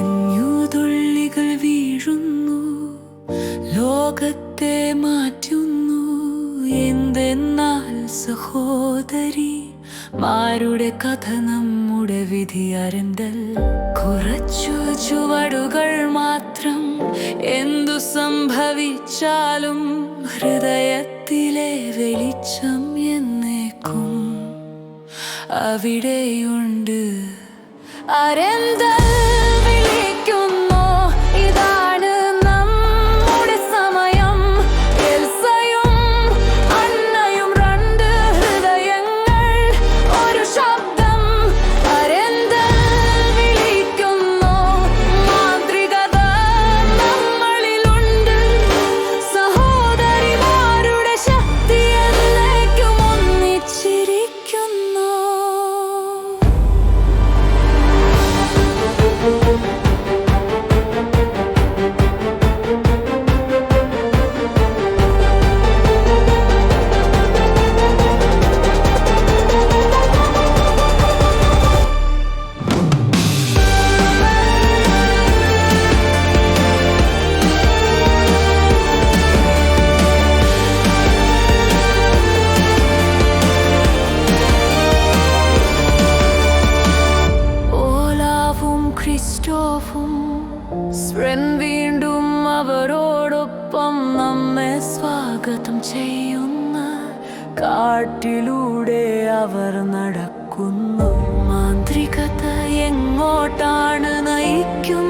മഞ്ഞുതുള്ളികൾ വീഴുന്നു, ലോകത്തെ മാറ്റുന്നു. എന്തെന്നാൽ സഹോദരിമാരുടെ കഥ നമ്മുടെ വിധി അരണ്ടൽ. കുറച്ചു ചുവടുകൾ മാത്രം, എന്തു സംഭവിച്ചാലും ഹൃദയത്തിലെ വെളിച്ചം എന്നേക്കും അവിടെയുണ്ട്. അരന്തൽ വിളിക്കുന്നു, ഇതാണ് നമ്മുടെ സമയം. എൽസയും അന്നയും രണ്ട് ഹൃദയങ്ങൾ, ഒരു ശബ്ദം. അരന്തൽ വിളിക്കുന്നു, മാന്ത്രികത നമ്മളിലുണ്ട്. സഹോദരിമാരുടെ ശക്തി എന്നേക്കും ഒന്നിച്ചിരിക്കുന്നു. ക്രിസ്റ്റോഫും സ്പ്രെൻ വീണ്ടും അവരോടൊപ്പം നമ്മെ സ്വാഗതം ചെയ്യുന്ന കാട്ടിലൂടെ അവർ നടക്കുന്നു. മാന്ത്രികത എങ്ങോട്ടാണ് നയിക്കുന്നത്?